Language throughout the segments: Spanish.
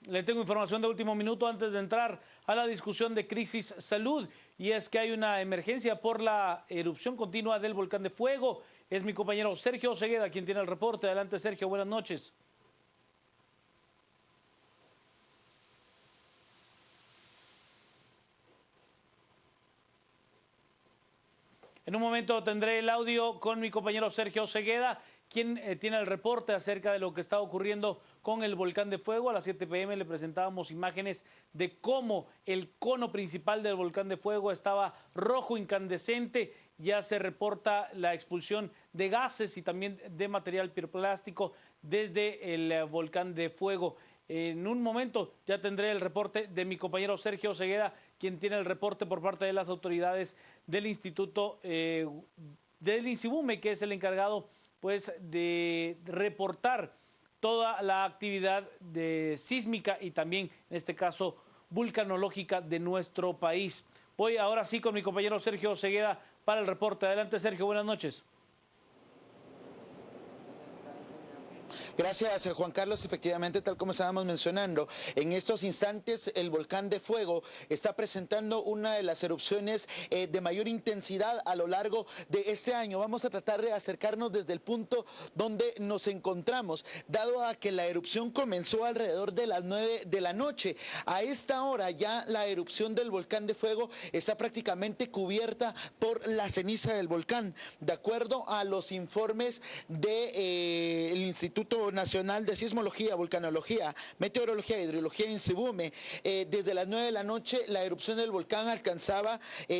Le tengo información de último minuto antes de entrar a la discusión de crisis salud, y es que hay una emergencia por la erupción continua del volcán de fuego. Es mi compañero Sergio Osegueda quien tiene el reporte. Adelante, Sergio, buenas noches. En un momento tendré el audio con mi compañero Sergio Osegueda, quien tiene el reporte acerca de lo que está ocurriendo con el volcán de fuego. A las 7 p.m. le presentábamos imágenes de cómo el cono principal del volcán de fuego estaba rojo incandescente. Ya se reporta la expulsión de gases y también de material piroclástico desde el volcán de fuego. En un momento ya tendré el reporte de mi compañero Sergio Osegueda, quien tiene el reporte por parte de las autoridades del Instituto del INSIBUME, que es el encargado pues de reportar toda la actividad sísmica y también, en este caso, vulcanológica de nuestro país. Voy ahora sí con mi compañero Sergio Osegueda para el reporte. Adelante, Sergio, buenas noches. Gracias, Juan Carlos. Efectivamente, tal como estábamos mencionando, en estos instantes el volcán de fuego está presentando una de las erupciones de mayor intensidad a lo largo de este año. Vamos a tratar de acercarnos desde el punto donde nos encontramos, dado a que la erupción comenzó alrededor de las 9 de la noche. A esta hora ya la erupción del volcán de fuego está prácticamente cubierta por la ceniza del volcán. De acuerdo a los informes del Instituto Nacional de Sismología, Vulcanología, Meteorología e Hidrología INSIBUME, desde las 9 de la noche la erupción del volcán alcanzaba,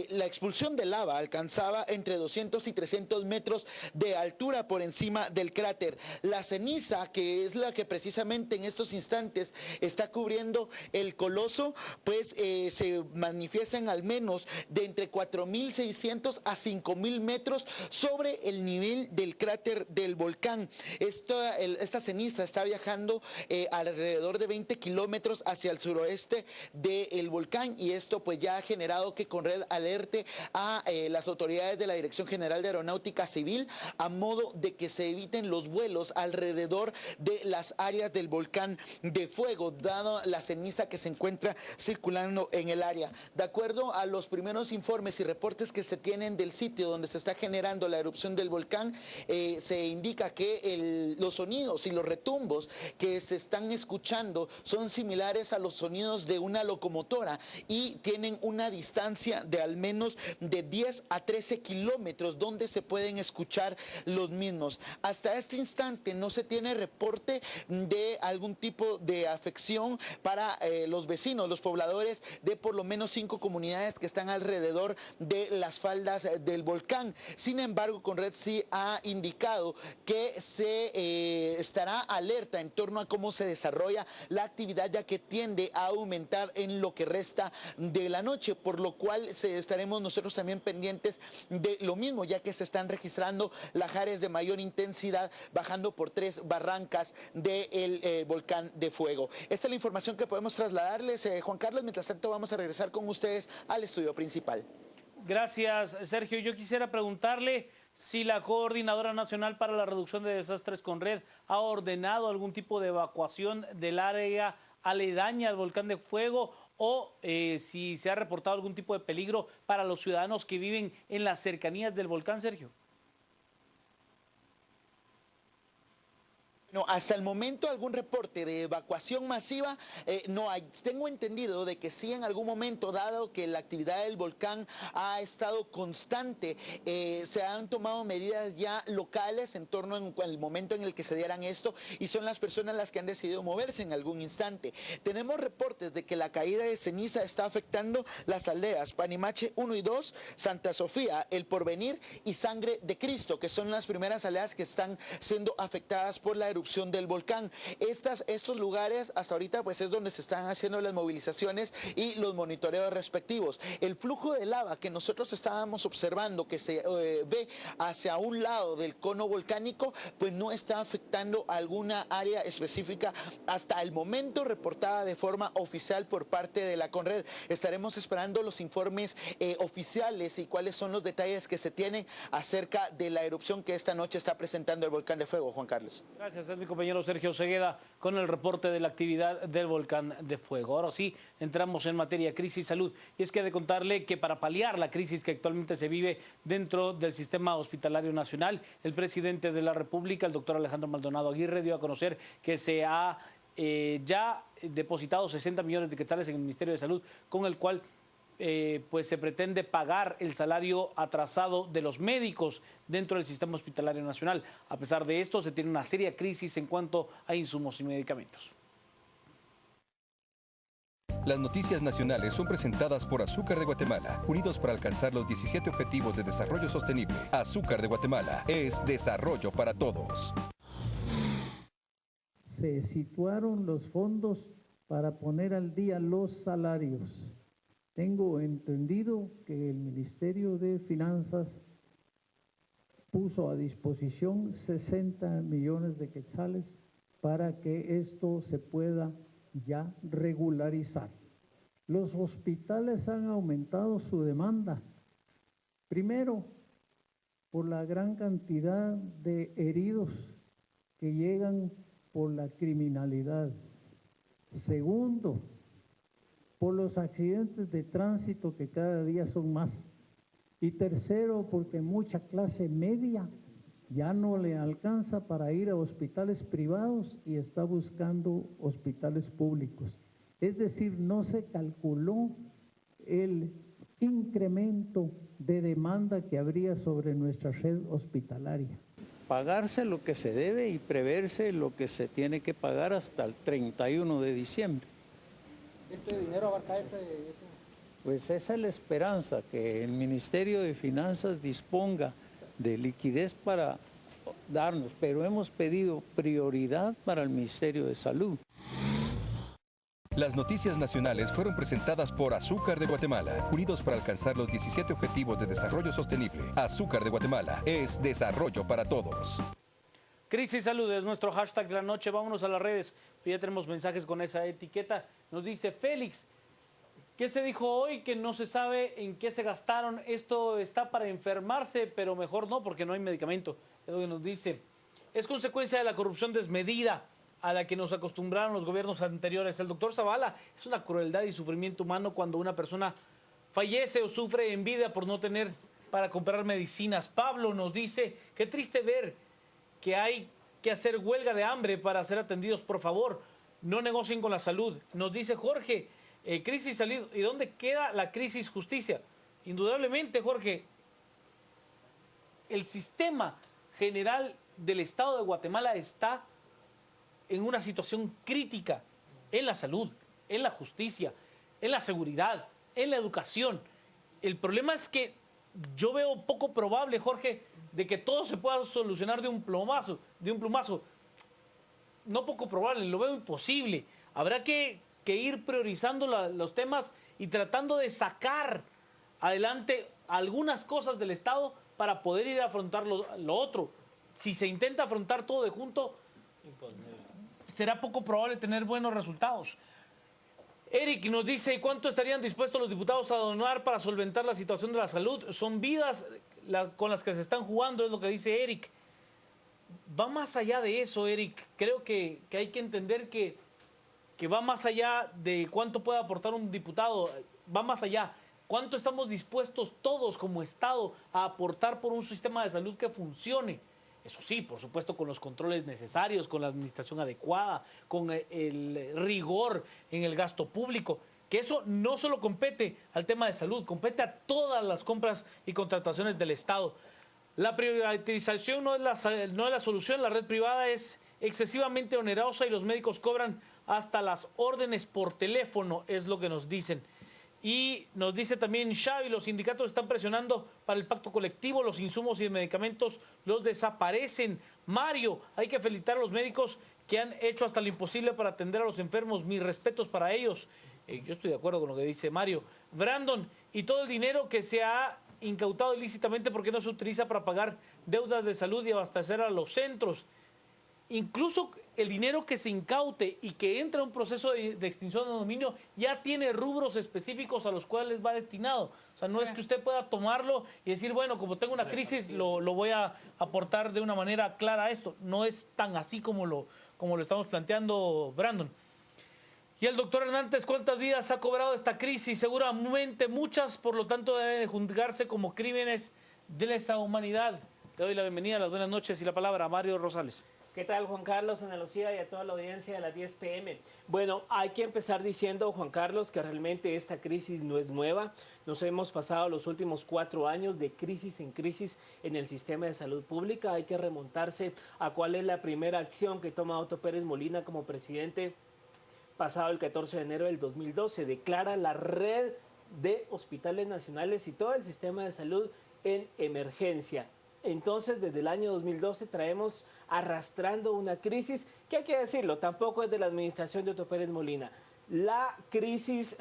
la expulsión de lava alcanzaba entre 200 y 300 metros de altura por encima del cráter. La ceniza, que es la que precisamente en estos instantes está cubriendo el coloso, pues se manifiestan al menos de entre 4.600 a 5.000 metros sobre el nivel del cráter del volcán. Esta ceniza está viajando alrededor de 20 kilómetros hacia el suroeste del volcán, y esto pues ya ha generado que Conred alerte a las autoridades de la Dirección General de Aeronáutica Civil a modo de que se eviten los vuelos alrededor de las áreas del volcán de fuego, dado la ceniza que se encuentra circulando en el área. De acuerdo a los primeros informes y reportes que se tienen del sitio donde se está generando la erupción del volcán, se indica que los sonidos y los retumbos que se están escuchando son similares a los sonidos de una locomotora y tienen una distancia de al menos de 10 a 13 kilómetros donde se pueden escuchar los mismos. Hasta este instante no se tiene reporte de algún tipo de afección para los vecinos, los pobladores de por lo menos 5 comunidades que están alrededor de las faldas del volcán. Sin embargo, Conred sí ha indicado que se estará alerta en torno a cómo se desarrolla la actividad, ya que tiende a aumentar en lo que resta de la noche, por lo cual estaremos nosotros también pendientes de lo mismo, ya que se están registrando lajares de mayor intensidad bajando por 3 barrancas del volcán de fuego. Esta es la información que podemos trasladarles, Juan Carlos. Mientras tanto vamos a regresar con ustedes al estudio principal. Gracias, Sergio. Yo quisiera preguntarle si la Coordinadora Nacional para la Reducción de Desastres, Conred, ha ordenado algún tipo de evacuación del área aledaña al volcán de fuego, o si se ha reportado algún tipo de peligro para los ciudadanos que viven en las cercanías del volcán, Sergio. No, hasta el momento algún reporte de evacuación masiva no hay. Tengo entendido de que sí, en algún momento, dado que la actividad del volcán ha estado constante, se han tomado medidas ya locales en torno al momento en el que se dieran esto, y son las personas las que han decidido moverse en algún instante. Tenemos reportes de que la caída de ceniza está afectando las aldeas Panimache 1 y 2, Santa Sofía, El Porvenir y Sangre de Cristo, que son las primeras aldeas que están siendo afectadas por la erupción del volcán. Estos lugares hasta ahorita pues es donde se están haciendo las movilizaciones y los monitoreos respectivos. El flujo de lava que nosotros estábamos observando, que se ve hacia un lado del cono volcánico, pues no está afectando alguna área específica hasta el momento reportada de forma oficial por parte de la Conred. Estaremos esperando los informes oficiales y cuáles son los detalles que se tienen acerca de la erupción que esta noche está presentando el volcán de fuego, Juan Carlos. Gracias. Gracias, mi compañero Sergio Segueda, con el reporte de la actividad del volcán de fuego. Ahora sí, entramos en materia crisis salud. Y es que he de contarle que para paliar la crisis que actualmente se vive dentro del sistema hospitalario nacional, el presidente de la República, el doctor Alejandro Maldonado Aguirre, dio a conocer que se ha ya depositado 60 millones de quetzales en el Ministerio de Salud, con el cual pues se pretende pagar el salario atrasado de los médicos dentro del sistema hospitalario nacional. A pesar de esto, se tiene una seria crisis en cuanto a insumos y medicamentos. Las noticias nacionales son presentadas por Azúcar de Guatemala, unidos para alcanzar los 17 Objetivos de Desarrollo Sostenible. Azúcar de Guatemala es desarrollo para todos. Se situaron los fondos para poner al día los salarios. Tengo entendido que el Ministerio de Finanzas puso a disposición 60 millones de quetzales para que esto se pueda ya regularizar. Los hospitales han aumentado su demanda. Primero, por la gran cantidad de heridos que llegan por la criminalidad. Segundo, por los accidentes de tránsito que cada día son más. Y tercero, porque mucha clase media ya no le alcanza para ir a hospitales privados y está buscando hospitales públicos. Es decir, no se calculó el incremento de demanda que habría sobre nuestra red hospitalaria. Pagarse lo que se debe y preverse lo que se tiene que pagar hasta el 31 de diciembre. ¿Este dinero abarca ese? Pues esa es la esperanza, que el Ministerio de Finanzas disponga de liquidez para darnos, pero hemos pedido prioridad para el Ministerio de Salud. Las noticias nacionales fueron presentadas por Azúcar de Guatemala, unidos para alcanzar los 17 Objetivos de Desarrollo Sostenible. Azúcar de Guatemala es desarrollo para todos. Crisis Salud es nuestro hashtag de la noche. Vámonos a las redes. Ya tenemos mensajes con esa etiqueta. Nos dice Félix, ¿qué se dijo hoy? Que no se sabe en qué se gastaron. Esto está para enfermarse, pero mejor no, porque no hay medicamento. Es lo que nos dice. Es consecuencia de la corrupción desmedida a la que nos acostumbraron los gobiernos anteriores. El doctor Zavala, es una crueldad y sufrimiento humano cuando una persona fallece o sufre en vida por no tener para comprar medicinas. Pablo nos dice, qué triste ver que hay que hacer huelga de hambre para ser atendidos. Por favor, no negocien con la salud. Nos dice Jorge, crisis salud. ¿Y dónde queda la crisis justicia? Indudablemente, Jorge, el sistema general del Estado de Guatemala está en una situación crítica en la salud, en la justicia, en la seguridad, en la educación. El problema es que yo veo poco probable, Jorge, de que todo se pueda solucionar de un plumazo. No poco probable, lo veo imposible. Habrá que ir priorizando los temas y tratando de sacar adelante algunas cosas del Estado para poder ir a afrontar lo otro. Si se intenta afrontar todo de junto, será poco probable tener buenos resultados. Eric nos dice, ¿cuánto estarían dispuestos los diputados a donar para solventar la situación de la salud? Son vidas con las que se están jugando, es lo que dice Eric. Va más allá de eso, Eric. Creo que hay que entender que va más allá de cuánto puede aportar un diputado, va más allá. ¿Cuánto estamos dispuestos todos como Estado a aportar por un sistema de salud que funcione? Eso sí, por supuesto, con los controles necesarios, con la administración adecuada, con el rigor en el gasto público, que eso no solo compete al tema de salud, compete a todas las compras y contrataciones del Estado. La privatización no es la solución, la red privada es excesivamente onerosa y los médicos cobran hasta las órdenes por teléfono, es lo que nos dicen. Y nos dice también Xavi, los sindicatos están presionando para el pacto colectivo, los insumos y medicamentos los desaparecen. Mario, hay que felicitar a los médicos que han hecho hasta lo imposible para atender a los enfermos, mis respetos para ellos. Yo estoy de acuerdo con lo que dice Mario. Brandon, y todo el dinero que se ha incautado ilícitamente, ¿por qué no se utiliza para pagar deudas de salud y abastecer a los centros? Incluso el dinero que se incaute y que entra a un proceso de extinción de dominio ya tiene rubros específicos a los cuales va destinado. O sea, no es que usted pueda tomarlo y decir, bueno, como tengo una crisis, lo voy a aportar de una manera clara a esto. No es tan así como lo estamos planteando, Brandon. Y el doctor Hernández, ¿cuántas vidas ha cobrado esta crisis? Seguramente muchas, por lo tanto deben juzgarse como crímenes de lesa humanidad. Te doy la bienvenida, las buenas noches y la palabra a Mario Rosales. ¿Qué tal, Juan Carlos, Ana Lucía y a toda la audiencia de las 10 p.m.? Bueno, hay que empezar diciendo, Juan Carlos, que realmente esta crisis no es nueva. Nos hemos pasado los últimos 4 años de crisis en el sistema de salud pública. Hay que remontarse a cuál es la primera acción que toma Otto Pérez Molina como presidente pasado el 14 de enero del 2012. Declara la red de hospitales nacionales y todo el sistema de salud en emergencia. Entonces, desde el año 2012 traemos arrastrando una crisis que, hay que decirlo, tampoco es de la administración de Otto Pérez Molina. La crisis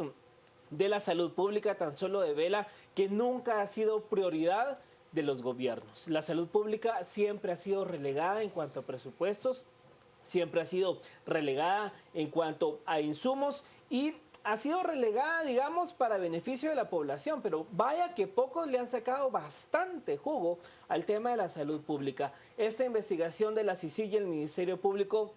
de la salud pública tan solo devela que nunca ha sido prioridad de los gobiernos. La salud pública siempre ha sido relegada en cuanto a presupuestos, siempre ha sido relegada en cuanto a insumos y ha sido relegada, digamos, para beneficio de la población, pero vaya que pocos le han sacado bastante jugo al tema de la salud pública. Esta investigación de la CICIG y el Ministerio Público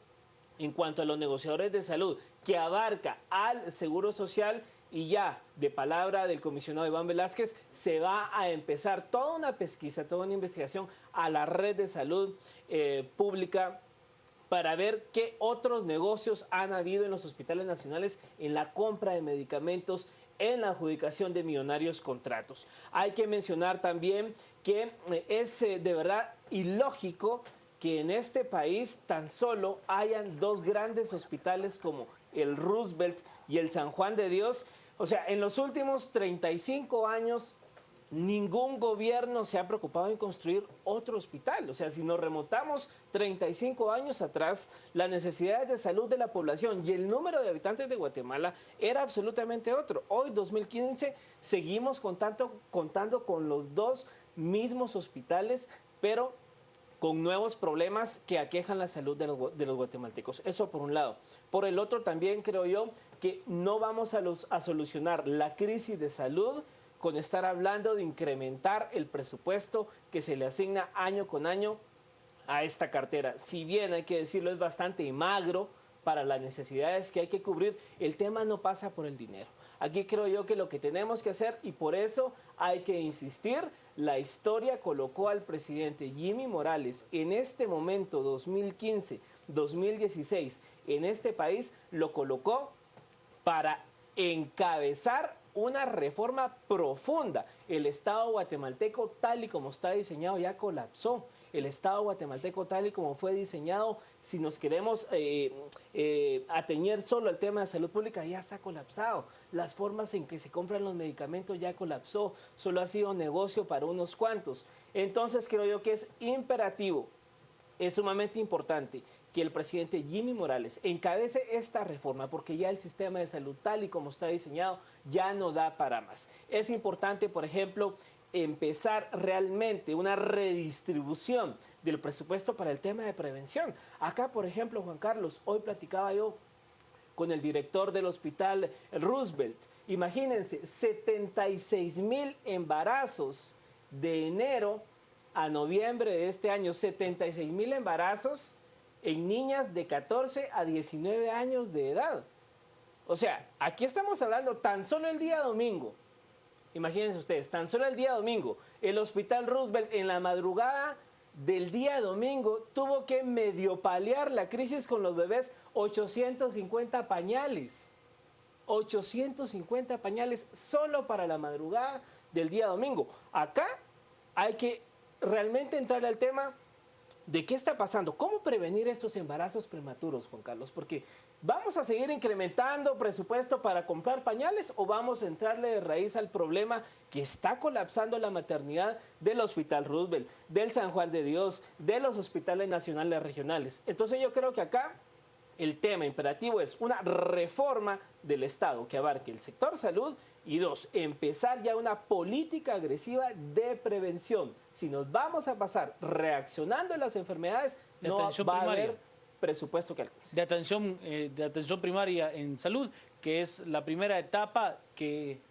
en cuanto a los negociadores de salud, que abarca al Seguro Social, y ya de palabra del comisionado Iván Velázquez, se va a empezar toda una pesquisa, toda una investigación a la red de salud pública, para ver qué otros negocios han habido en los hospitales nacionales en la compra de medicamentos, en la adjudicación de millonarios contratos. Hay que mencionar también que es de verdad ilógico que en este país tan solo hayan 2 grandes hospitales como el Roosevelt y el San Juan de Dios. O sea, en los últimos 35 años ningún gobierno se ha preocupado en construir otro hospital. O sea, si nos remontamos 35 años atrás, las necesidades de salud de la población y el número de habitantes de Guatemala era absolutamente otro. Hoy, 2015, seguimos contando con los 2 mismos hospitales, pero con nuevos problemas que aquejan la salud de los guatemaltecos. Eso por un lado. Por el otro, también creo yo que no vamos a solucionar la crisis de salud con estar hablando de incrementar el presupuesto que se le asigna año con año a esta cartera. Si bien, hay que decirlo, es bastante magro para las necesidades que hay que cubrir, el tema no pasa por el dinero. Aquí creo yo que lo que tenemos que hacer, y por eso hay que insistir, la historia colocó al presidente Jimmy Morales en este momento, 2015, 2016, en este país, lo colocó para encabezar una reforma profunda. El Estado guatemalteco, tal y como está diseñado, ya colapsó. El Estado guatemalteco, tal y como fue diseñado, si nos queremos atañer solo al tema de salud pública, ya está colapsado. Las formas en que se compran los medicamentos ya colapsó. Solo ha sido negocio para unos cuantos. Entonces creo yo que es imperativo, es sumamente importante que el presidente Jimmy Morales encabece esta reforma, porque ya el sistema de salud, tal y como está diseñado, ya no da para más. Es importante, por ejemplo, empezar realmente una redistribución del presupuesto para el tema de prevención. Acá, por ejemplo, Juan Carlos, hoy platicaba yo con el director del hospital Roosevelt. Imagínense, 76,000 embarazos de enero a noviembre de este año, 76,000 embarazos en niñas de 14 a 19 años de edad. O sea, aquí estamos hablando tan solo el día domingo. Imagínense ustedes, tan solo el día domingo, el hospital Roosevelt en la madrugada del día domingo tuvo que medio paliar la crisis con los bebés, 850 pañales. 850 pañales solo para la madrugada del día domingo. Acá hay que realmente entrar al tema de qué está pasando, cómo prevenir estos embarazos prematuros, Juan Carlos, porque ¿vamos a seguir incrementando presupuesto para comprar pañales o vamos a entrarle de raíz al problema que está colapsando la maternidad del Hospital Roosevelt, del San Juan de Dios, de los hospitales nacionales regionales? Entonces yo creo que acá el tema imperativo es una reforma del Estado que abarque el sector salud y 2, empezar ya una política agresiva de prevención. Si nos vamos a pasar reaccionando a las enfermedades, no va a haber presupuesto que alcanza. De atención primaria en salud, que es la primera etapa que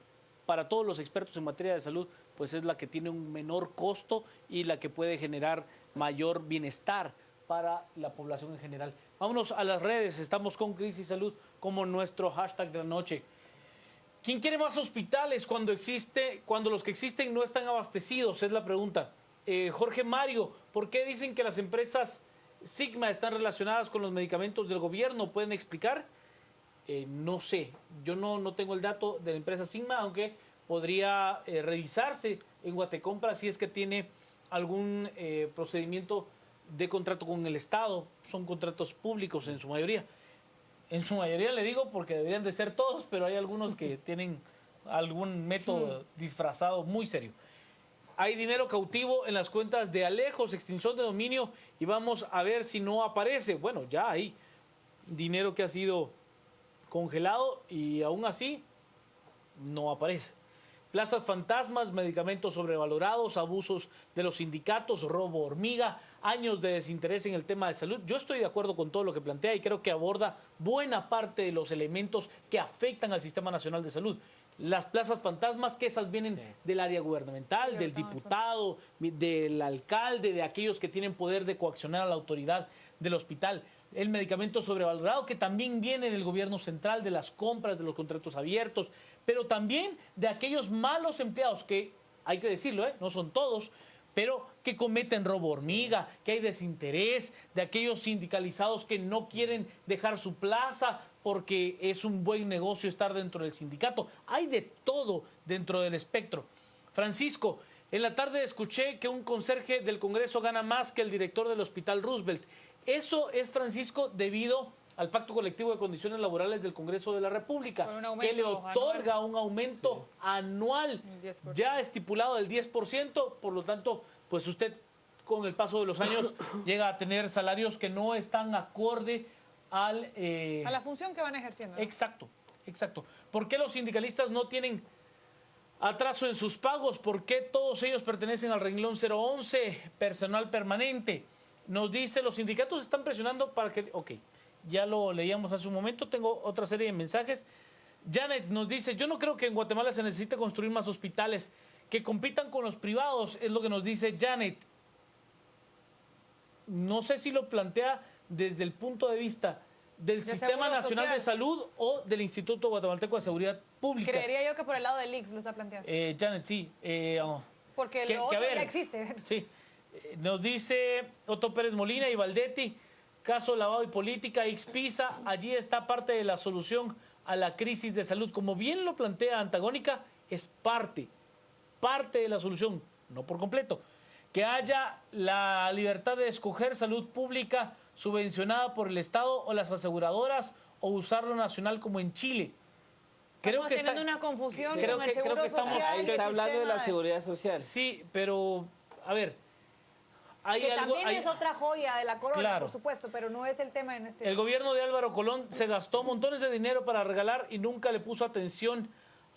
para todos los expertos en materia de salud, pues es la que tiene un menor costo y la que puede generar mayor bienestar para la población en general. Vámonos a las redes, estamos con Crisis Salud como nuestro hashtag de la noche. ¿Quién quiere más hospitales cuando los que existen no están abastecidos? Es la pregunta. Jorge Mario, ¿por qué dicen que las empresas Sigma están relacionadas con los medicamentos del gobierno? ¿Pueden explicar? No sé, yo no tengo el dato de la empresa Sigma, aunque podría revisarse en Guatecompra si es que tiene algún procedimiento de contrato con el Estado. Son contratos públicos en su mayoría. En su mayoría le digo porque deberían de ser todos, pero hay algunos que tienen algún método disfrazado muy serio. Hay dinero cautivo en las cuentas de Alejos, extinción de dominio, y vamos a ver si no aparece. Bueno, ya hay dinero que ha sido congelado y aún así no aparece. Plazas fantasmas, medicamentos sobrevalorados, abusos de los sindicatos, robo hormiga, años de desinterés en el tema de salud. Yo estoy de acuerdo con todo lo que plantea y creo que aborda buena parte de los elementos que afectan al Sistema Nacional de Salud. Las plazas fantasmas, que esas vienen del área gubernamental, del diputado, del alcalde, de aquellos que tienen poder de coaccionar a la autoridad del hospital. El medicamento sobrevalorado, que también viene del gobierno central, de las compras, de los contratos abiertos, pero también de aquellos malos empleados que, hay que decirlo, no son todos, pero que cometen robo hormiga, que hay desinterés, de aquellos sindicalizados que no quieren dejar su plaza porque es un buen negocio estar dentro del sindicato. Hay de todo dentro del espectro. Francisco, en la tarde escuché que un conserje del Congreso gana más que el director del Hospital Roosevelt. Eso es, Francisco, debido al Pacto Colectivo de Condiciones Laborales del Congreso de la República, que le otorga un aumento anual ya estipulado del 10%, por lo tanto, pues usted con el paso de los años llega a tener salarios que no están acorde a la función que van ejerciendo, ¿no? Exacto, exacto. ¿Por qué los sindicalistas no tienen atraso en sus pagos? ¿Por qué todos ellos pertenecen al renglón 011, personal permanente? Nos dice, los sindicatos están presionando para que... Ok, ya lo leíamos hace un momento, tengo otra serie de mensajes. Janet nos dice, yo no creo que en Guatemala se necesite construir más hospitales que compitan con los privados, es lo que nos dice Janet. No sé si lo plantea desde el punto de vista del Sistema Nacional de Salud o del Instituto Guatemalteco de Seguridad Pública. Creería yo que por el lado del IX lo está planteando. Janet, sí. Porque lo otro ya existe. Sí. Nos dice Otto Pérez Molina y Valdetti, caso lavado y política, Ixpisa, allí está parte de la solución a la crisis de salud. Como bien lo plantea Antagónica, es parte de la solución, no por completo. Que haya la libertad de escoger salud pública subvencionada por el Estado o las aseguradoras, o usar lo nacional como en Chile. Estamos teniendo una confusión con el seguro social. Ahí está hablando de la seguridad social. Sí, pero, a ver... También es otra joya de la corona, claro, por supuesto, pero no es el tema en este... El gobierno de Álvaro Colón se gastó montones de dinero para regalar y nunca le puso atención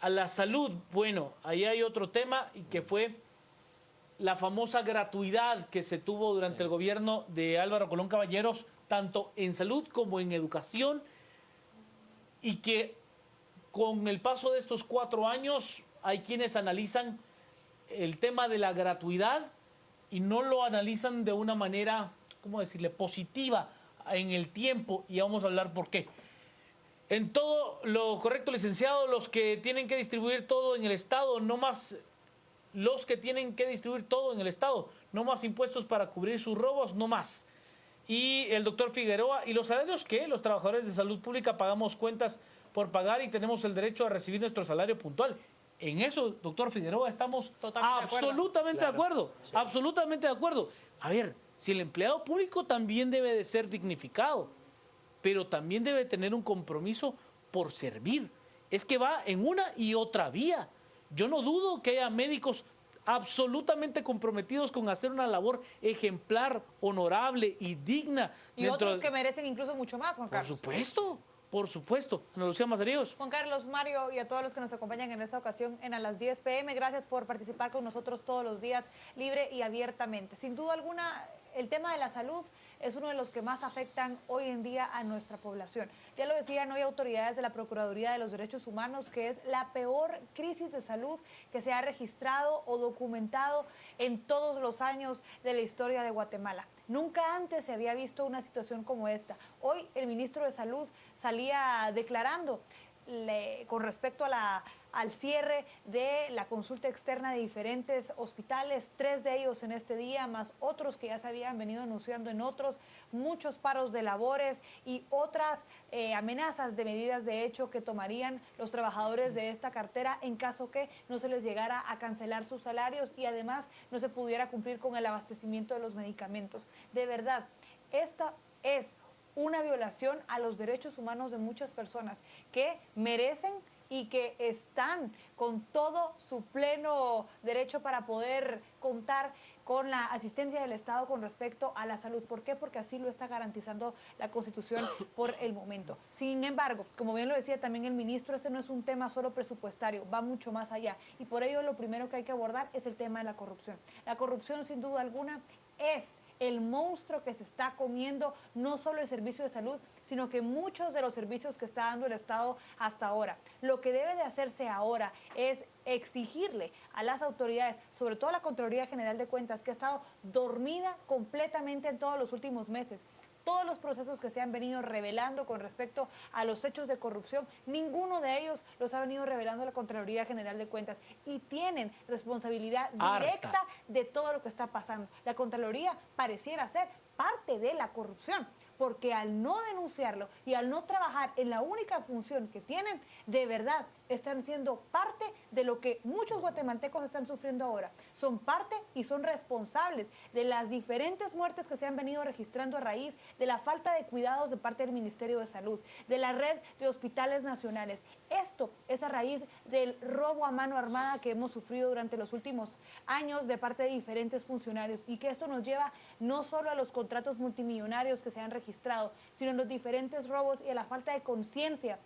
a la salud. Bueno, ahí hay otro tema, y que fue la famosa gratuidad que se tuvo durante el gobierno de Álvaro Colón Caballeros, tanto en salud como en educación, y que con el paso de estos 4 años hay quienes analizan el tema de la gratuidad y no lo analizan de una manera, ¿cómo decirle?, positiva en el tiempo, y vamos a hablar por qué. En todo lo correcto, licenciado, los que tienen que distribuir todo en el Estado, no más los que tienen que distribuir todo en el Estado, no más impuestos para cubrir sus robos, no más. Y el doctor Figueroa, ¿y los salarios qué? Los trabajadores de salud pública pagamos cuentas por pagar y tenemos el derecho a recibir nuestro salario puntual. En eso, doctor Figueroa, estamos absolutamente de acuerdo, absolutamente de acuerdo. A ver, si el empleado público también debe de ser dignificado, pero también debe tener un compromiso por servir. Es que va en una y otra vía. Yo no dudo que haya médicos absolutamente comprometidos con hacer una labor ejemplar, honorable y digna. Y otros que merecen incluso mucho más, Juan Carlos. Por supuesto. Ana Lucía Mazaríos. Juan Carlos, Mario y a todos los que nos acompañan en esta ocasión en A las 10 p.m. Gracias por participar con nosotros todos los días, libre y abiertamente. Sin duda alguna, el tema de la salud es uno de los que más afectan hoy en día a nuestra población. Ya lo decían hoy autoridades de la Procuraduría de los Derechos Humanos, que es la peor crisis de salud que se ha registrado o documentado en todos los años de la historia de Guatemala. Nunca antes se había visto una situación como esta. Hoy el ministro de Salud salía declarando con respecto a al cierre de la consulta externa de diferentes hospitales, 3 de ellos en este día, más otros que ya se habían venido anunciando en otros, muchos paros de labores y otras amenazas de medidas de hecho que tomarían los trabajadores de esta cartera en caso que no se les llegara a cancelar sus salarios y además no se pudiera cumplir con el abastecimiento de los medicamentos. De verdad, esta es una violación a los derechos humanos de muchas personas que merecen y que están con todo su pleno derecho para poder contar con la asistencia del Estado con respecto a la salud. ¿Por qué? Porque así lo está garantizando la Constitución por el momento. Sin embargo, como bien lo decía también el ministro, este no es un tema solo presupuestario, va mucho más allá. Y por ello lo primero que hay que abordar es el tema de la corrupción. La corrupción, sin duda alguna, es el monstruo que se está comiendo no solo el servicio de salud, sino que muchos de los servicios que está dando el Estado hasta ahora. Lo que debe de hacerse ahora es exigirle a las autoridades, sobre todo a la Contraloría General de Cuentas, que ha estado dormida completamente en todos los últimos meses. Todos los procesos que se han venido revelando con respecto a los hechos de corrupción, ninguno de ellos los ha venido revelando la Contraloría General de Cuentas y tienen responsabilidad directa de todo lo que está pasando. La Contraloría pareciera ser parte de la corrupción, porque al no denunciarlo y al no trabajar en la única función que tienen, de verdad están siendo parte de lo que muchos guatemaltecos están sufriendo ahora. Son parte y son responsables de las diferentes muertes que se han venido registrando a raíz de la falta de cuidados de parte del Ministerio de Salud, de la red de hospitales nacionales. Esto es a raíz del robo a mano armada que hemos sufrido durante los últimos años de parte de diferentes funcionarios y que esto nos lleva no solo a los contratos multimillonarios que se han registrado, sino en los diferentes robos y a la falta de conciencia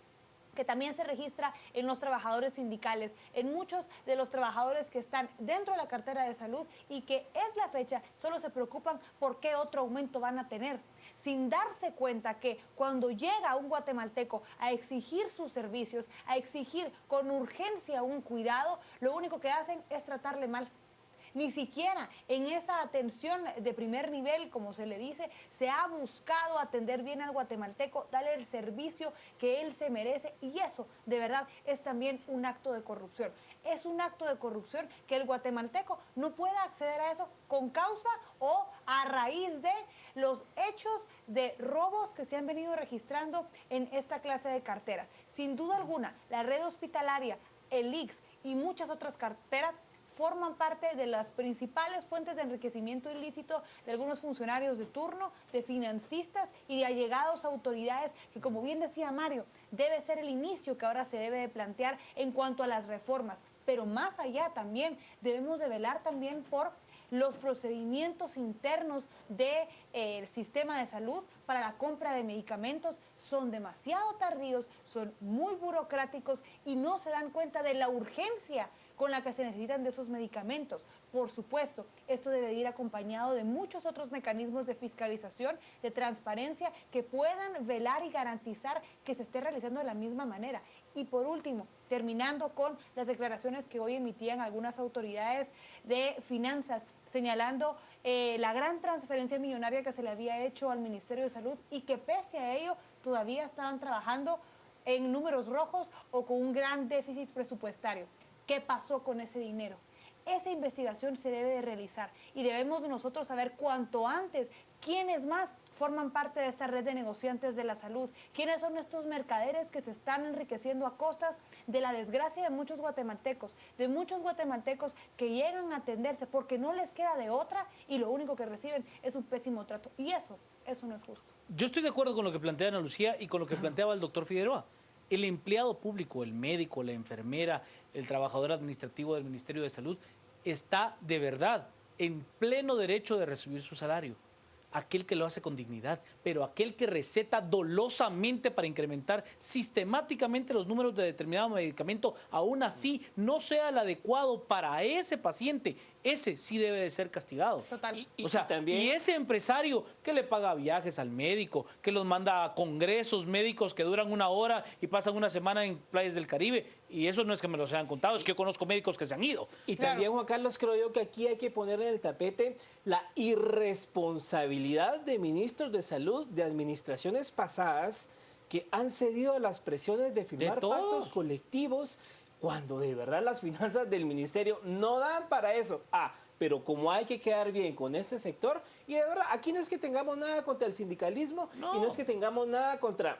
que también se registra en los trabajadores sindicales, en muchos de los trabajadores que están dentro de la cartera de salud y que es la fecha, solo se preocupan por qué otro aumento van a tener, sin darse cuenta que cuando llega un guatemalteco a exigir sus servicios, a exigir con urgencia un cuidado, lo único que hacen es tratarle mal. Ni siquiera en esa atención de primer nivel, como se le dice, se ha buscado atender bien al guatemalteco, darle el servicio que él se merece y eso, de verdad, es también un acto de corrupción. Es un acto de corrupción que el guatemalteco no pueda acceder a eso con causa o a raíz de los hechos de robos que se han venido registrando en esta clase de carteras. Sin duda alguna, la red hospitalaria, el ICS y muchas otras carteras forman parte de las principales fuentes de enriquecimiento ilícito de algunos funcionarios de turno, de financistas y de allegados a autoridades que, como bien decía Mario, debe ser el inicio que ahora se debe de plantear en cuanto a las reformas. Pero más allá también debemos de velar también por los procedimientos internos del sistema de salud para la compra de medicamentos. Son demasiado tardíos, son muy burocráticos y no se dan cuenta de la urgencia con la que se necesitan de esos medicamentos. Por supuesto, esto debe ir acompañado de muchos otros mecanismos de fiscalización, de transparencia, que puedan velar y garantizar que se esté realizando de la misma manera. Y por último, terminando con las declaraciones que hoy emitían algunas autoridades de finanzas, señalando la gran transferencia millonaria que se le había hecho al Ministerio de Salud y que pese a ello todavía estaban trabajando en números rojos o con un gran déficit presupuestario. ¿Qué pasó con ese dinero? Esa investigación se debe de realizar y debemos nosotros saber cuanto antes quiénes más forman parte de esta red de negociantes de la salud, quiénes son estos mercaderes que se están enriqueciendo a costas de la desgracia de muchos guatemaltecos que llegan a atenderse porque no les queda de otra y lo único que reciben es un pésimo trato y eso no es justo. Yo estoy de acuerdo con lo que plantea Ana Lucía y con lo que planteaba el doctor Figueroa. El empleado público, el médico, la enfermera, el trabajador administrativo del Ministerio de Salud está de verdad en pleno derecho de recibir su salario. aquel que lo hace con dignidad, pero aquel que receta dolosamente para incrementar sistemáticamente los números de determinado medicamento, aún así no sea el adecuado para ese paciente, ese sí debe de ser castigado. Total. O sea, también... y ese empresario que le paga viajes al médico, que los manda a congresos médicos que duran 1 hora y pasan 1 semana en playas del Caribe, y eso no es que me los hayan contado, es que yo conozco médicos que se han ido. Y Claro. también, Juan Carlos, creo yo que aquí hay que poner en el tapete la irresponsabilidad de ministros de salud de administraciones pasadas que han cedido a las presiones de firmar pactos colectivos cuando de verdad las finanzas del ministerio no dan para eso. Pero como hay que quedar bien con este sector, y de verdad, aquí no es que tengamos nada contra el sindicalismo, No. y no es que tengamos nada contra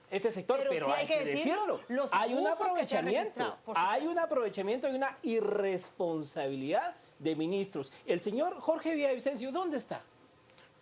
este sector, pero sí hay que decirlo. los Hay un abusos que se han aprovechamiento, registrado, por hay supuesto. un aprovechamiento y una irresponsabilidad de ministros. El señor Jorge Villavicencio, ¿dónde está?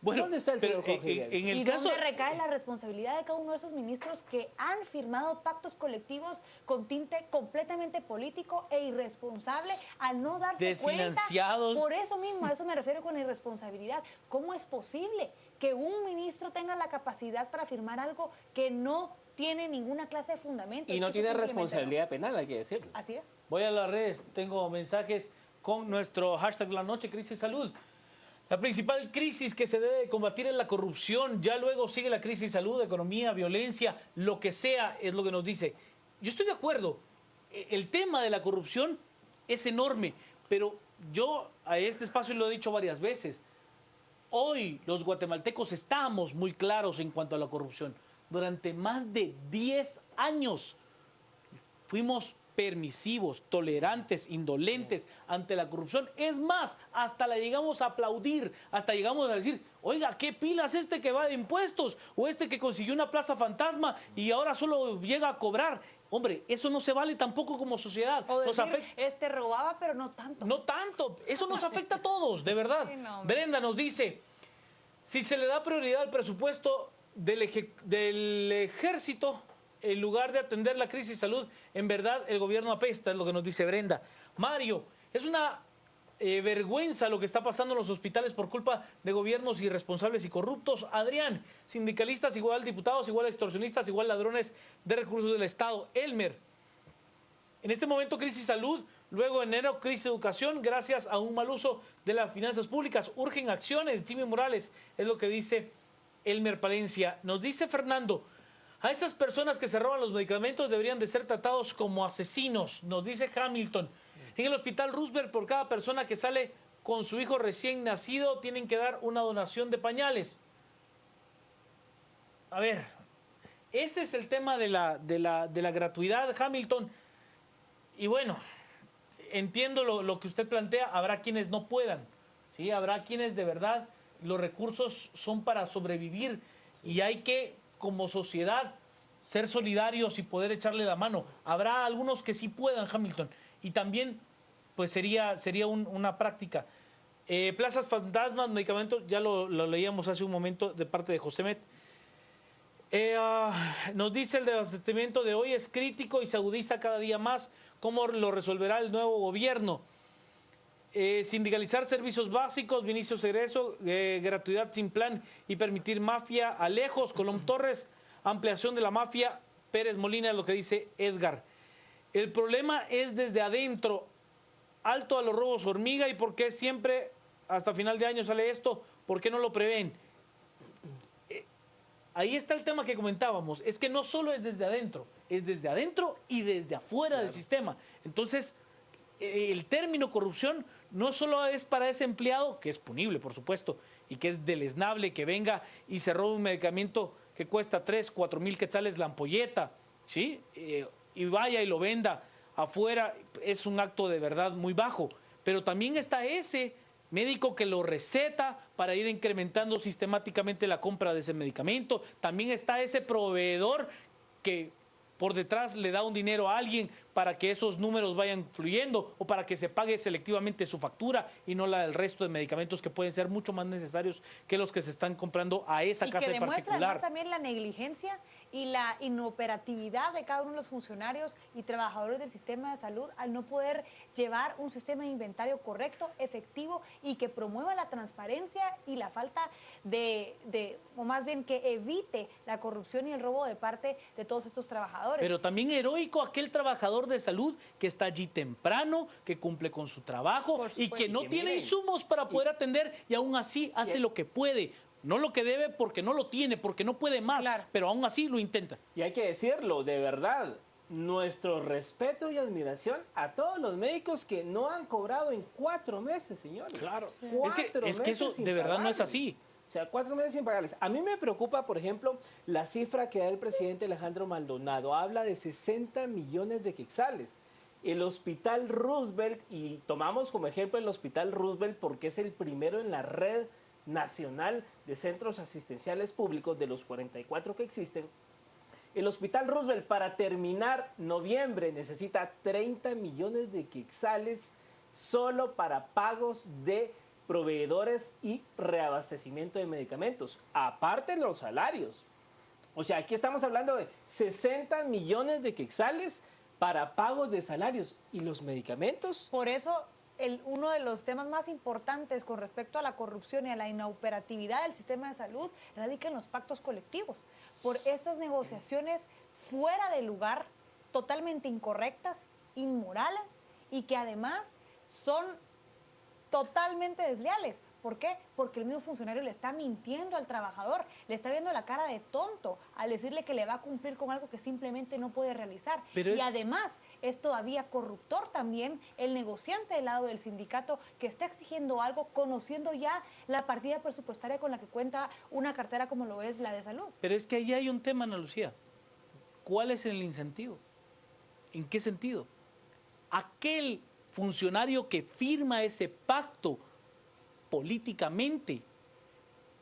Bueno, ¿Dónde está el pero señor Jorge en el ¿Y caso... dónde recae la responsabilidad de cada uno de esos ministros que han firmado pactos colectivos con tinte completamente político e irresponsable al no darse cuenta? Desfinanciados. Por eso mismo, a eso me refiero con irresponsabilidad. ¿Cómo es posible que un ministro tenga la capacidad para firmar algo que no tiene ninguna clase de fundamento? Y no Es que tiene eso simplemente responsabilidad penal, hay que decirlo. no. Así es. Voy a las redes, tengo mensajes con nuestro hashtag La Noche Crisis Salud. La principal crisis que se debe combatir es la corrupción, ya luego sigue la crisis salud, economía, violencia, lo que sea, es lo que nos dice. Yo estoy de acuerdo, el tema de la corrupción es enorme, pero yo a este espacio lo he dicho varias veces, hoy los guatemaltecos estamos muy claros en cuanto a la corrupción. Durante más de 10 años fuimos permisivos, tolerantes, indolentes ante la corrupción. Es más, hasta la llegamos a aplaudir, hasta llegamos a decir, oiga, ¿qué pilas este que va de impuestos? O este que consiguió una plaza fantasma y ahora solo llega a cobrar. Hombre, eso no se vale tampoco como sociedad. O Nos decir, afecta... robaba, pero no tanto. No tanto, eso nos afecta a todos, de verdad. Sí, no, hombre. Brenda nos dice, si se le da prioridad al presupuesto del ejército, en lugar de atender la crisis de salud, en verdad el gobierno apesta, es lo que nos dice Brenda. Mario, es una vergüenza lo que está pasando en los hospitales por culpa de gobiernos irresponsables y corruptos. Adrián, sindicalistas igual diputados, igual extorsionistas, igual ladrones de recursos del Estado. Elmer, en este momento crisis salud, luego enero crisis educación, gracias a un mal uso de las finanzas públicas. Urgen acciones, Jimmy Morales, es lo que dice Elmer Palencia. Nos dice Fernando, a estas personas que se roban los medicamentos deberían de ser tratados como asesinos, nos dice Hamilton. En el hospital Roosevelt, por cada persona que sale con su hijo recién nacido, tienen que dar una donación de pañales. A ver, ese es el tema de la gratuidad, Hamilton. Y bueno, entiendo lo que usted plantea, habrá quienes no puedan, ¿sí? Habrá quienes de verdad los recursos son para sobrevivir y hay que, como sociedad, ser solidarios y poder echarle la mano. Habrá algunos que sí puedan, Hamilton, y también pues sería una práctica. Plazas fantasmas, medicamentos, ya lo leíamos hace un momento de parte de Josemet. Nos dice el desabastecimiento de hoy es crítico y se agudiza cada día más. ¿Cómo lo resolverá el nuevo gobierno? Sindicalizar servicios básicos, Vinicius Egreso, gratuidad sin plan y permitir mafia a lejos. Colón Torres, ampliación de la mafia. Pérez Molina es lo que dice Edgar. El problema es desde adentro. Alto a los robos hormiga y por qué siempre hasta final de año sale esto, ¿por qué no lo prevén? Ahí está el tema que comentábamos, es que no solo es desde adentro y desde afuera del sistema. Entonces, el término corrupción no solo es para ese empleado, que es punible, por supuesto, y que es deleznable que venga y se robe un medicamento que cuesta 3, 4 mil quetzales la ampolleta, ¿sí? Y vaya y lo venda afuera, es un acto de verdad muy bajo. Pero también está ese médico que lo receta para ir incrementando sistemáticamente la compra de ese medicamento. También está ese proveedor que por detrás le da un dinero a alguien para que esos números vayan fluyendo o para que se pague selectivamente su factura y no la del resto de medicamentos que pueden ser mucho más necesarios que los que se están comprando a esa casa en particular. Y que demuestra además también la negligencia y la inoperatividad de cada uno de los funcionarios y trabajadores del sistema de salud al no poder llevar un sistema de inventario correcto, efectivo y que promueva la transparencia y la falta o más bien que evite la corrupción y el robo de parte de todos estos trabajadores. Pero también heroico aquel trabajador de salud que está allí temprano, que cumple con su trabajo y que no tiene insumos para poder atender y aún así hace lo que puede. No lo que debe porque no lo tiene, porque no puede más, pero aún así lo intenta. Y hay que decirlo, de verdad, nuestro respeto y admiración a todos los médicos que no han cobrado en 4 meses, señores. Claro, Cuatro es que eso meses sin de verdad no es pagarles. así. O sea, 4 meses sin pagarles. A mí me preocupa, por ejemplo, la cifra que da el presidente Alejandro Maldonado. Habla de 60 millones de quetzales. El Hospital Roosevelt, y tomamos como ejemplo el Hospital Roosevelt porque es el primero en la red nacional de centros asistenciales públicos de los 44 que existen. El Hospital Roosevelt para terminar noviembre necesita 30 millones de quetzales solo para pagos de proveedores y reabastecimiento de medicamentos, aparte de los salarios. O sea, aquí estamos hablando de 60 millones de quetzales para pagos de salarios y los medicamentos. Por eso uno de los temas más importantes con respecto a la corrupción y a la inoperatividad del sistema de salud radica en los pactos colectivos, por estas negociaciones fuera de lugar, totalmente incorrectas, inmorales y que además son totalmente desleales. ¿Por qué? Porque el mismo funcionario le está mintiendo al trabajador, le está viendo la cara de tonto al decirle que le va a cumplir con algo que simplemente no puede realizar. Y además es todavía corruptor también el negociante del lado del sindicato que está exigiendo algo conociendo ya la partida presupuestaria con la que cuenta una cartera como lo es la de salud. Pero es que ahí hay un tema, Ana Lucía. ¿Cuál es el incentivo? ¿En qué sentido? Aquel funcionario que firma ese pacto políticamente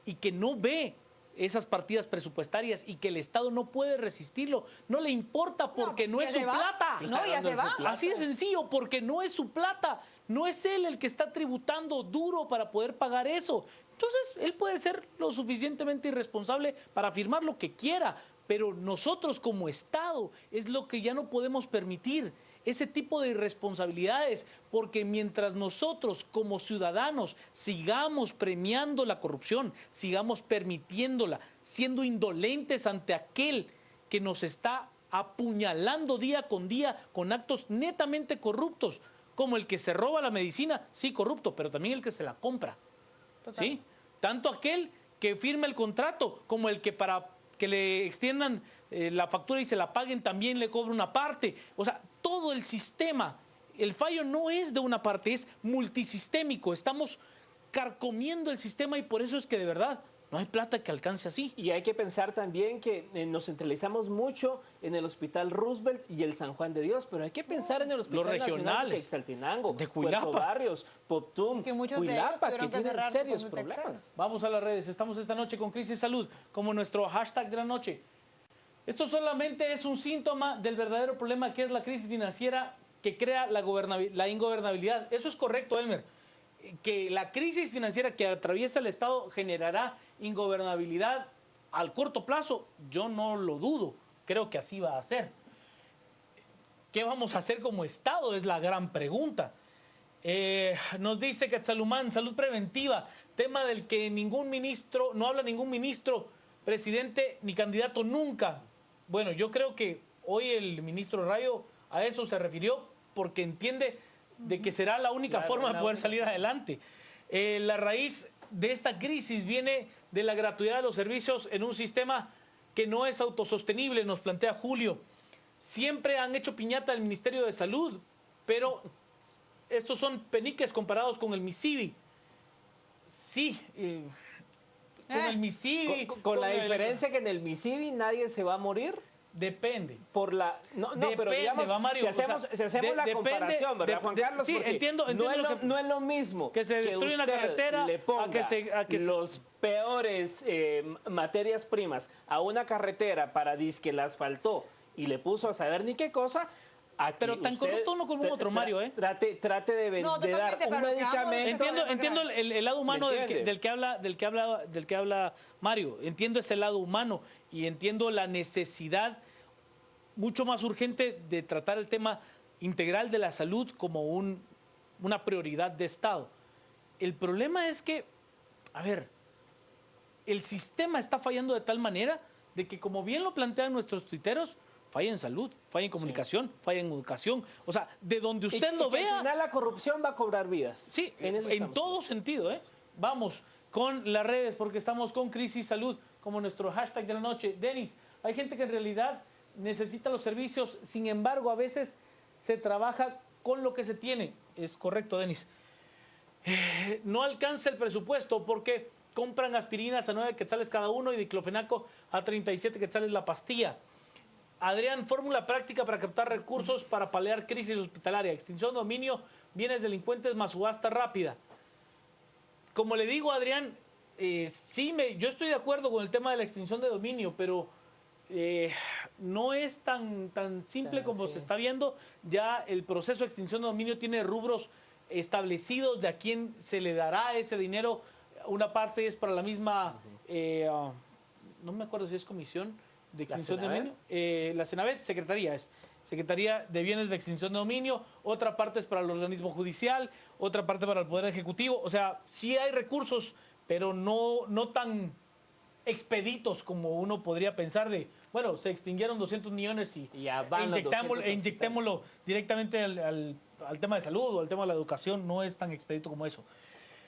y que no ve esas partidas presupuestarias y que el Estado no puede resistirlo, no le importa porque no es su plata. No, ya se va. Así de sencillo, porque no es su plata, no es él el que está tributando duro para poder pagar eso. Entonces, él puede ser lo suficientemente irresponsable para firmar lo que quiera, pero nosotros como Estado es lo que ya no podemos permitir. Ese tipo de irresponsabilidades, porque mientras nosotros como ciudadanos sigamos premiando la corrupción, sigamos permitiéndola, siendo indolentes ante aquel que nos está apuñalando día con actos netamente corruptos, como el que se roba la medicina, sí corrupto, pero también el que se la compra. Total. ¿Sí? Tanto aquel que firma el contrato como el que para que le extiendan la factura y se la paguen también le cobra una parte. O sea, todo el sistema, el fallo no es de una parte, es multisistémico. Estamos carcomiendo el sistema y por eso es que de verdad no hay plata que alcance así. Y hay que pensar también que nos centralizamos mucho en el Hospital Roosevelt y el San Juan de Dios, pero hay que pensar en el Hospital Los Nacional regionales, de Quetzaltenango, de Cuilapa, Puerto Barrios, Poptum, que muchos de ellos Cuilapa, que tuvieron que tienen cerrar serios sus problemas. textiles. Vamos a las redes, estamos esta noche con Crisis Salud, como nuestro hashtag de la noche. Esto solamente es un síntoma del verdadero problema que es la crisis financiera que crea la ingobernabilidad. Eso es correcto, Elmer. Que la crisis financiera que atraviesa el Estado generará ingobernabilidad al corto plazo, yo no lo dudo, creo que así va a ser. ¿Qué vamos a hacer como Estado? Es la gran pregunta. Nos dice Quetzalumán, salud preventiva, tema del que ningún ministro, no habla ningún ministro, presidente ni candidato nunca. Bueno, yo creo que hoy el ministro Rayo a eso se refirió porque entiende de que será la única forma de poder salir adelante. La raíz de esta crisis viene de la gratuidad de los servicios en un sistema que no es autosostenible, nos plantea Julio. Siempre han hecho piñata al Ministerio de Salud, pero estos son peniques comparados con el MISIVI. Sí, con el MISIVI. Con la diferencia que en el MISIVI nadie se va a morir. Depende. Por la depende, pero digamos, va Mario, si hacemos la comparación, ¿verdad, Juan Carlos? Sí, porque entiendo no es lo mismo que se destruye una carretera le ponga a que los peores materias primas a una carretera para disque la asfaltó y le puso a saber ni qué cosa, Pero tan corrupto uno como otro, Mario, ¿eh? Trate de No, de dar totalmente, un pero lo que vamos a medicamento. Entiendo el lado humano ¿Me entiendes? del que habla Mario. Entiendo ese lado humano y entiendo la necesidad mucho más urgente de tratar el tema integral de la salud como una prioridad de Estado. El problema es que, a ver, el sistema está fallando de tal manera de que, como bien lo plantean nuestros tuiteros, falla en salud, falla en comunicación, falla en educación. O sea, de donde usted lo que vea... Al final la corrupción va a cobrar vidas. Sí, eso en estamos todo sentido, ¿eh? Vamos con las redes porque estamos con Crisis Salud, como nuestro hashtag de la noche. Denis, hay gente que en realidad necesita los servicios, sin embargo, a veces se trabaja con lo que se tiene. Es correcto, Denis. No alcanza el presupuesto porque compran aspirinas a 9 quetzales cada uno y diclofenaco a 37 quetzales la pastilla. Adrián, fórmula práctica para captar recursos para paliar crisis hospitalaria, extinción de dominio, bienes delincuentes más subasta rápida. Como le digo, Adrián, yo estoy de acuerdo con el tema de la extinción de dominio, pero no es tan simple como se está viendo. Ya el proceso de extinción de dominio tiene rubros establecidos de a quién se le dará ese dinero. Una parte es para la misma, no me acuerdo si es comisión de extinción de dominio, la Senavet, Secretaría de Bienes de Extinción de Dominio, otra parte es para el organismo judicial, otra parte para el Poder Ejecutivo. O sea, sí hay recursos, pero no tan expeditos como uno podría pensar de, bueno, se extinguieron 200 millones y ya van inyectémoslo directamente al tema de salud o al tema de la educación. No es tan expedito como eso.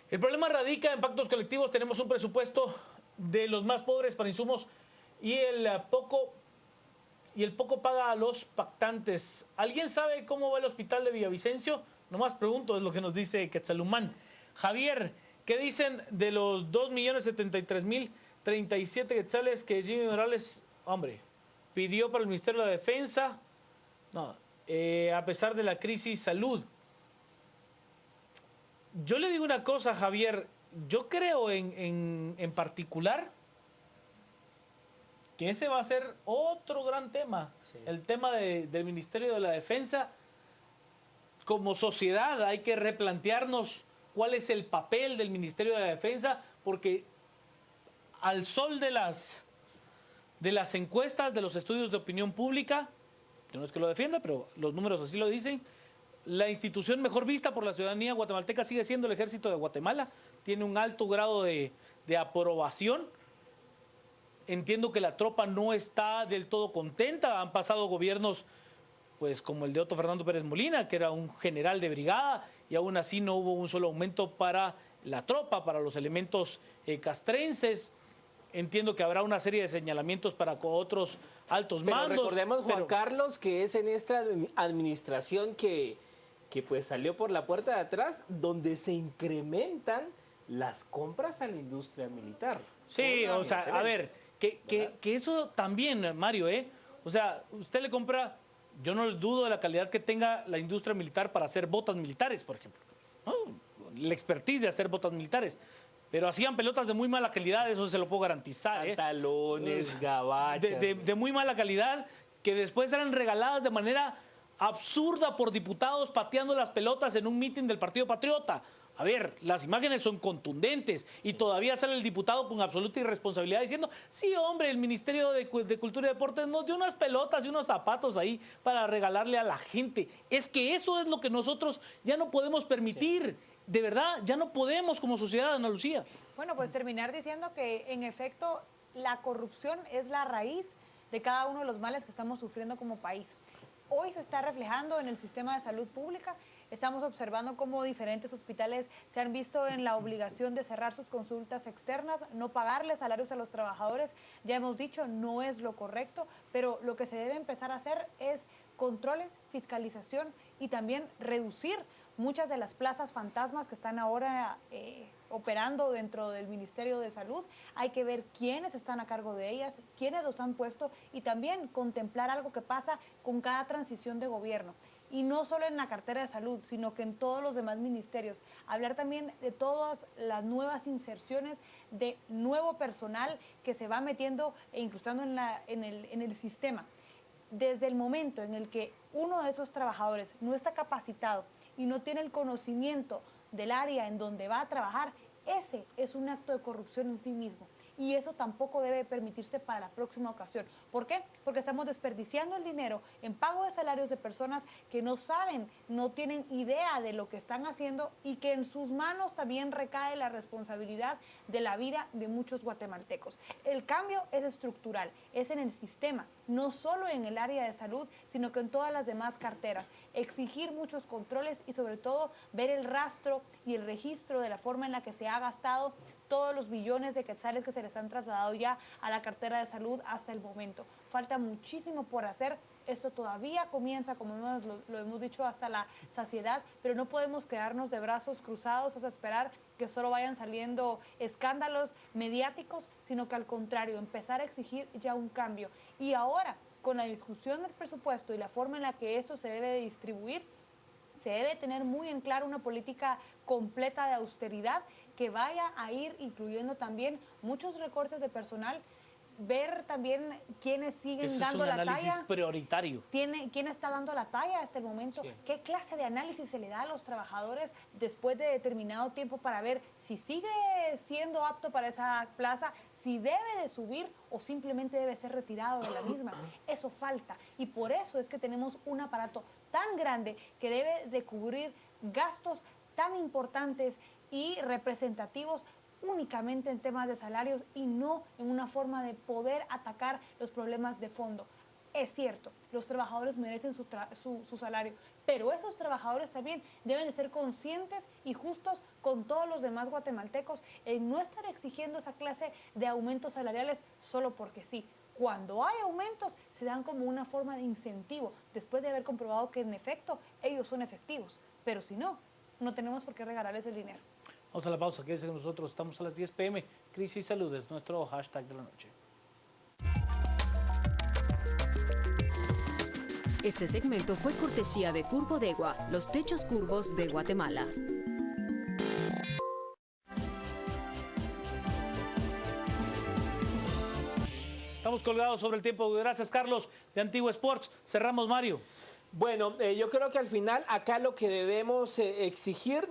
El problema radica en pactos colectivos. Tenemos un presupuesto de los más pobres para insumos y el poco paga a los pactantes. ¿Alguien sabe cómo va el hospital de Villavicencio? Nomás pregunto, es lo que nos dice Quetzalumán. Javier, ¿qué dicen de los 2.073.037 quetzales que Jimmy Morales, hombre, pidió para el Ministerio de la Defensa? No, a pesar de la crisis salud. Yo le digo una cosa, Javier, yo creo en particular que ese va a ser otro gran tema, el tema del Ministerio de la Defensa. Como sociedad hay que replantearnos cuál es el papel del Ministerio de la Defensa, porque al sol de las encuestas, de los estudios de opinión pública, yo no es que lo defienda, pero los números así lo dicen, la institución mejor vista por la ciudadanía guatemalteca sigue siendo el Ejército de Guatemala, tiene un alto grado de aprobación. Entiendo que la tropa no está del todo contenta, han pasado gobiernos pues como el de Otto Fernando Pérez Molina, que era un general de brigada, y aún así no hubo un solo aumento para la tropa, para los elementos castrenses. Entiendo que habrá una serie de señalamientos para otros altos Pero mandos. Recordemos, Juan Carlos, que es en esta administración que pues salió por la puerta de atrás, donde se incrementan las compras a la industria militar. Sí, o sea, a ver, que eso también, Mario, o sea, usted le compra, yo no dudo de la calidad que tenga la industria militar para hacer botas militares, por ejemplo, ¿no? La expertise de hacer botas militares, pero hacían pelotas de muy mala calidad, eso se lo puedo garantizar. Pantalones, gabachas. De muy mala calidad, que después eran regaladas de manera absurda por diputados pateando las pelotas en un mitin del Partido Patriota. A ver, las imágenes son contundentes y todavía sale el diputado con absoluta irresponsabilidad diciendo, sí, hombre, el Ministerio de Cultura y Deportes nos dio unas pelotas y unos zapatos ahí para regalarle a la gente. Es que eso es lo que nosotros ya no podemos permitir. De verdad, ya no podemos como sociedad, Ana Lucía. Bueno, pues terminar diciendo que en efecto la corrupción es la raíz de cada uno de los males que estamos sufriendo como país. Hoy se está reflejando en el sistema de salud pública. Estamos observando cómo diferentes hospitales se han visto en la obligación de cerrar sus consultas externas, no pagarles salarios a los trabajadores. Ya hemos dicho, no es lo correcto, pero lo que se debe empezar a hacer es controles, fiscalización y también reducir muchas de las plazas fantasmas que están ahora operando dentro del Ministerio de Salud. Hay que ver quiénes están a cargo de ellas, quiénes los han puesto y también contemplar algo que pasa con cada transición de gobierno. Y no solo en la cartera de salud, sino que en todos los demás ministerios. Hablar también de todas las nuevas inserciones de nuevo personal que se va metiendo e incrustando en el sistema. desde el momento en el que uno de esos trabajadores no está capacitado y no tiene el conocimiento del área en donde va a trabajar, ese es un acto de corrupción en sí mismo. Y eso tampoco debe permitirse para la próxima ocasión. ¿Por qué? Porque estamos desperdiciando el dinero en pago de salarios de personas que no saben, no tienen idea de lo que están haciendo y que en sus manos también recae la responsabilidad de la vida de muchos guatemaltecos. El cambio es estructural, es en el sistema, no solo en el área de salud, sino que en todas las demás carteras. Exigir muchos controles y sobre todo ver el rastro y el registro de la forma en la que se ha gastado todos los billones de quetzales que se les han trasladado ya a la cartera de salud hasta el momento. Falta muchísimo por hacer. Esto todavía comienza, como lo hemos dicho, hasta la saciedad, pero no podemos quedarnos de brazos cruzados hasta esperar que solo vayan saliendo escándalos mediáticos, sino que al contrario, empezar a exigir ya un cambio. Y ahora, con la discusión del presupuesto y la forma en la que esto se debe de distribuir, se debe tener muy en claro una política completa de austeridad que vaya a ir incluyendo también muchos recortes de personal, ver también quiénes siguen dando la talla. Ese es un análisis prioritario. ¿Quién está dando la talla hasta el momento? Sí. ¿Qué clase de análisis se le da a los trabajadores después de determinado tiempo para ver si sigue siendo apto para esa plaza, si debe de subir o simplemente debe ser retirado de la misma? Eso falta y por eso es que tenemos un aparato tan grande que debe de cubrir gastos tan importantes y representativos únicamente en temas de salarios y no en una forma de poder atacar los problemas de fondo. Es cierto, los trabajadores merecen su salario, pero esos trabajadores también deben de ser conscientes y justos con todos los demás guatemaltecos en no estar exigiendo esa clase de aumentos salariales solo porque sí. Cuando hay aumentos, se dan como una forma de incentivo, después de haber comprobado que en efecto ellos son efectivos, pero si no, no tenemos por qué regalarles el dinero. Vamos a la pausa, quédense con nosotros, estamos a las 10 p.m. Crisis y Salud es nuestro hashtag de la noche. Este segmento fue cortesía de Curbodegua, los techos curvos de Guatemala. Estamos colgados sobre el tiempo. Gracias, Carlos, de Antigua Sports. Cerramos, Mario. Bueno, yo creo que al final acá lo que debemos exigir,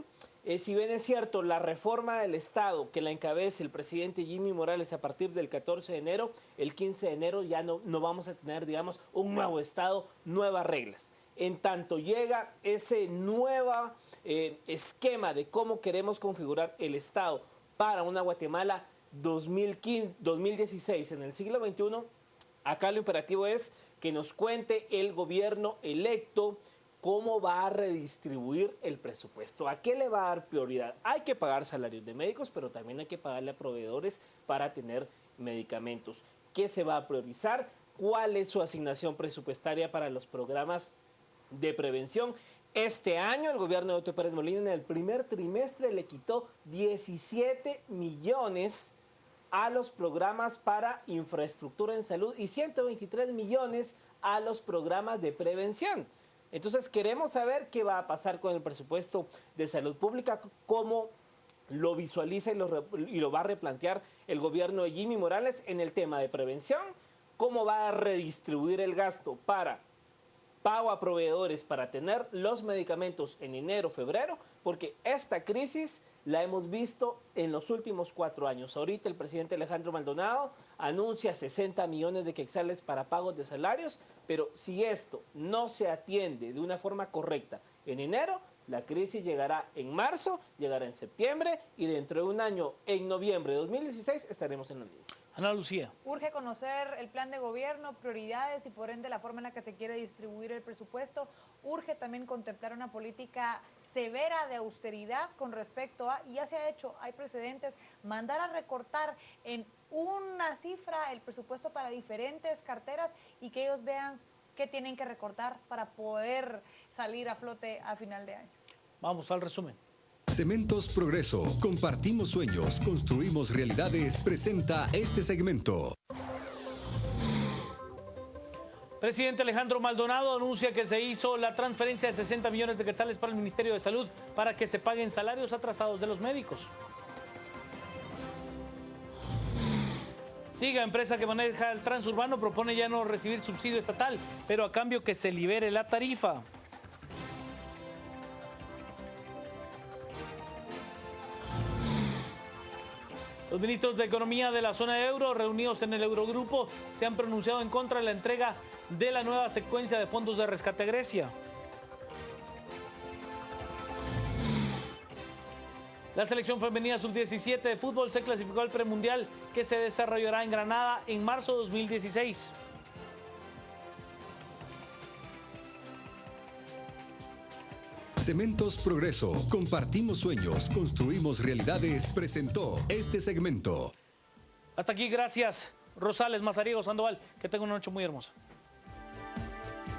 si bien es cierto, la reforma del Estado que la encabece el presidente Jimmy Morales a partir del 14 de enero, el 15 de enero ya no vamos a tener, digamos, un nuevo Estado, nuevas reglas. En tanto llega ese nuevo esquema de cómo queremos configurar el Estado para una Guatemala 2016 en el siglo XXI, acá lo imperativo es que nos cuente el gobierno electo cómo va a redistribuir el presupuesto, a qué le va a dar prioridad. Hay que pagar salarios de médicos, pero también hay que pagarle a proveedores para tener medicamentos. ¿Qué se va a priorizar? ¿Cuál es su asignación presupuestaria para los programas de prevención? Este año el gobierno de Otto Pérez Molina en el primer trimestre le quitó 17 millones a los programas para infraestructura en salud y 123 millones a los programas de prevención. Entonces queremos saber qué va a pasar con el presupuesto de salud pública, cómo lo visualiza y lo va a replantear el gobierno de Jimmy Morales en el tema de prevención, cómo va a redistribuir el gasto para pago a proveedores para tener los medicamentos en enero, febrero, porque esta crisis la hemos visto en los últimos 4 años. Ahorita el presidente Alejandro Maldonado anuncia 60 millones de quetzales para pagos de salarios, pero si esto no se atiende de una forma correcta en enero, la crisis llegará en marzo, llegará en septiembre y dentro de un año, en noviembre de 2016, estaremos en la misma. Ana Lucía. Urge conocer el plan de gobierno, prioridades y por ende la forma en la que se quiere distribuir el presupuesto. Urge también contemplar una política severa de austeridad con respecto a, y ya se ha hecho, hay precedentes, mandar a recortar en una cifra el presupuesto para diferentes carteras y que ellos vean qué tienen que recortar para poder salir a flote a final de año. Vamos al resumen. Cementos Progreso. Compartimos sueños, construimos realidades. Presenta este segmento. Presidente Alejandro Maldonado anuncia que se hizo la transferencia de 60 millones de quetzales para el Ministerio de Salud para que se paguen salarios atrasados de los médicos. Siga, empresa que maneja el transurbano, propone ya no recibir subsidio estatal, pero a cambio que se libere la tarifa. Los ministros de Economía de la zona euro, reunidos en el Eurogrupo, se han pronunciado en contra de la entrega de la nueva secuencia de fondos de rescate a Grecia. La selección femenina sub-17 de fútbol se clasificó al premundial que se desarrollará en Granada en marzo de 2016. Cementos Progreso. Compartimos sueños, construimos realidades. Presentó este segmento. Hasta aquí, gracias. Rosales, Mazariego, Sandoval, que tengan una noche muy hermosa.